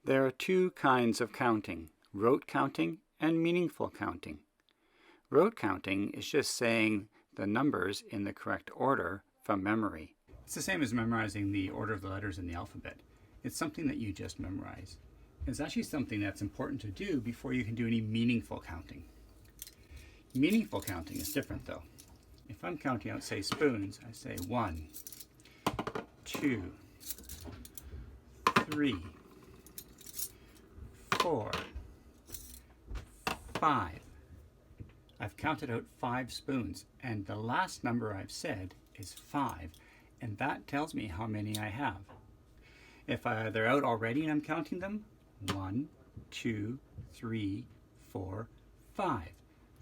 There are two kinds of counting, rote counting and meaningful counting. Rote counting is just saying the numbers in the correct order from memory. It's the same as memorizing the order of the letters in the alphabet. It's something that you just memorize. It's actually something that's important to do before you can do any meaningful counting. Meaningful counting is different though. If I'm counting out, say, spoons, I say 1, 2, 3, 4, 5. I've counted out 5 spoons, and the last number I've said is 5, and that tells me how many I have. If they're out already and I'm counting them, 1, 2, 3, 4, 5.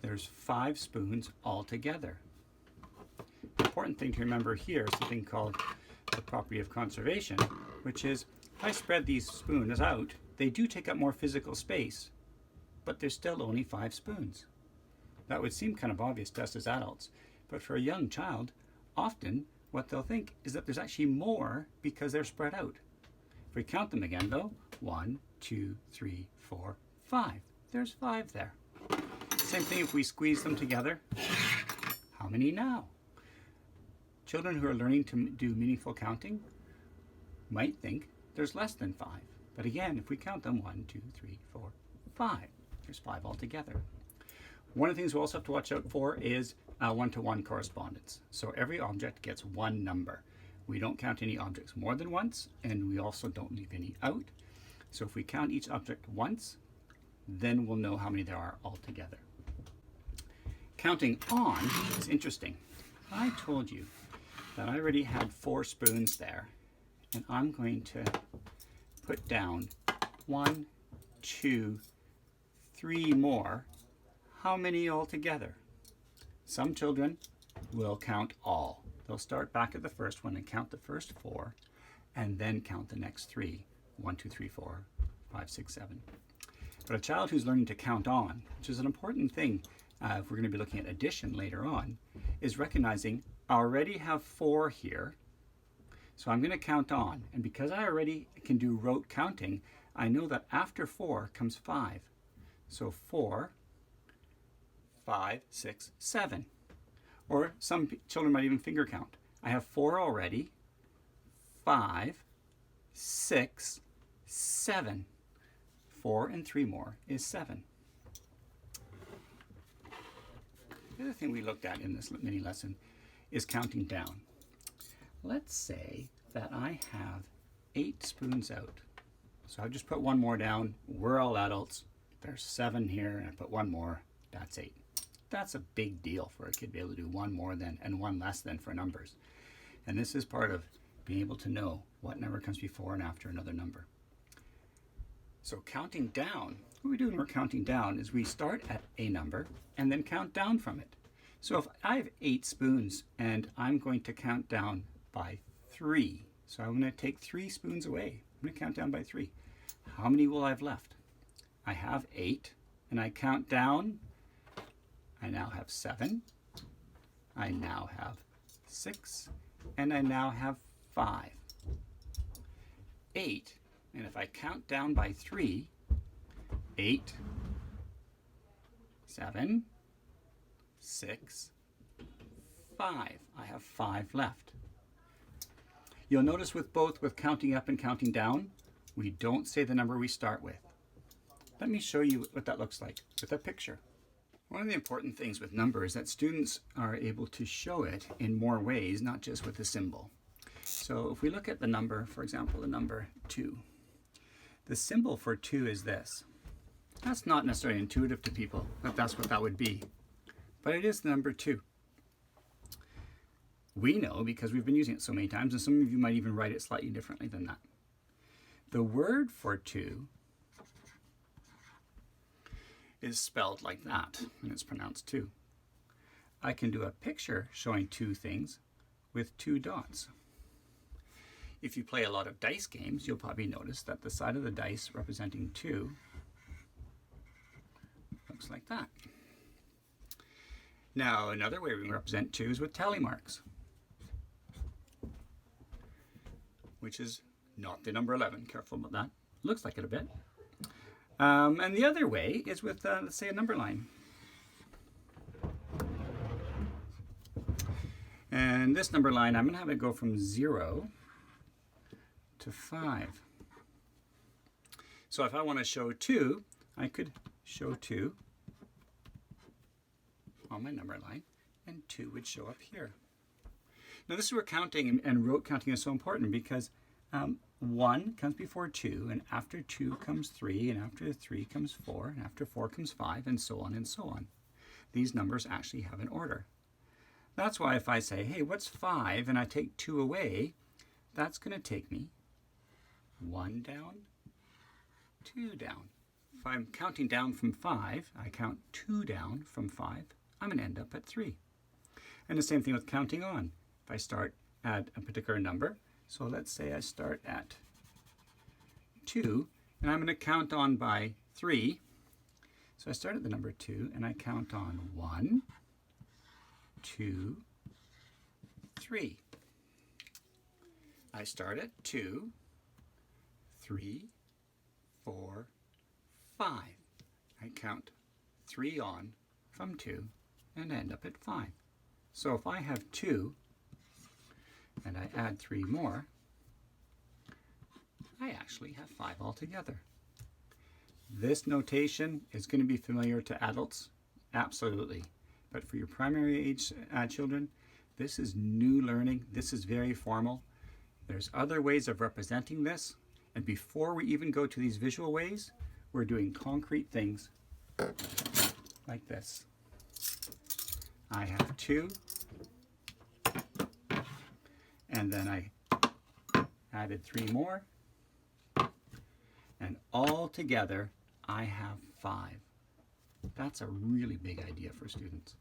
There's 5 spoons altogether. The important thing to remember here is something called the property of conservation, which is if I spread these spoons out, they do take up more physical space, but there's still only 5 spoons. That would seem kind of obvious to us as adults, but for a young child, often what they'll think is that there's actually more because they're spread out. If we count them again though, 1, 2, 3, 4, 5. There's 5 there. Same thing if we squeeze them together. How many now? Children who are learning to do meaningful counting might think there's less than 5. But again, if we count them, 1, 2, 3, 4, 5, there's 5 altogether. One of the things we also have to watch out for is one-to-one correspondence. So every object gets one number. We don't count any objects more than once, and we also don't leave any out. So if we count each object once, then we'll know how many there are altogether. Counting on is interesting. I told you that I already had 4 spoons there, and I'm going to put down 1, 2, 3 more. How many altogether? Some children will count all. They'll start back at the first one and count the first 4, and then count the next 3. 1, 2, 3, 4, 5, 6, 7. But a child who's learning to count on, which is an important thing if we're going to be looking at addition later on, is recognizing I already have 4 here, so I'm going to count on. And because I already can do rote counting, I know that after 4 comes 5. So 4, 5, 6, 7. Or some children might even finger count. I have 4 already, 5, 6, 7. 4 and 3 more is 7. The other thing we looked at in this mini lesson is counting down. Let's say that I have 8 spoons out. So I've just put 1 more down. We're all adults. There's 7 here, and I put 1 more. That's 8. That's a big deal for a kid to be able to do 1 more than and 1 less than for numbers. And this is part of being able to know what number comes before and after another number. So counting down, what we do when we're counting down is we start at a number and then count down from it. So if I have 8 spoons and I'm going to count down by 3, so I'm going to take 3 spoons away. I'm going to count down by 3. How many will I have left? I have 8, and I count down. I now have 7. I now have 6, and I now have 5. 8, and if I count down by 3, 8, 7, 6, 5. I have 5 left. You'll notice with counting up and counting down, we don't say the number we start with. Let me show you what that looks like with a picture. One of the important things with number is that students are able to show it in more ways, not just with a symbol. So if we look at the number, for example, the number 2. The symbol for 2 is this. That's not necessarily intuitive to people, that that's what that would be. But it is the number 2. We know because we've been using it so many times, and some of you might even write it slightly differently than that. The word for 2 is spelled like that, and it's pronounced 2. I can do a picture showing 2 things with 2 dots. If you play a lot of dice games, you'll probably notice that the side of the dice representing 2 looks like that. Now, another way we can represent 2 is with tally marks, which is not the number 11. Careful about that. Looks like it a bit. And the other way is with, let's say, a number line. And this number line, I'm going to have it go from 0 to 5. So if I want to show 2, I could show 2 on my number line, and 2 would show up here. Now this is where counting and rote counting is so important, because 1 comes before 2, and after 2 comes 3, and after 3 comes 4, and after 4 comes 5, and so on and so on. These numbers actually have an order. That's why if I say, hey, what's 5, and I take 2 away, that's going to take me 1 down, 2 down. If I'm counting down from 5, I count 2 down from 5, I'm going to end up at 3. And the same thing with counting on. If I start at a particular number, so let's say I start at 2, and I'm going to count on by 3. So I start at the number 2, and I count on 1, 2, 3. I start at 2, 3, 4, 5. I count 3 on from 2 and end up at 5. So if I have 2 and I add 3 more, I actually have 5 altogether. This notation is going to be familiar to adults, absolutely. But for your primary age children, this is new learning. This is very formal. There's other ways of representing this. And before we even go to these visual ways, we're doing concrete things like this. I have 2, and then I added 3 more, and all together I have 5. That's a really big idea for students.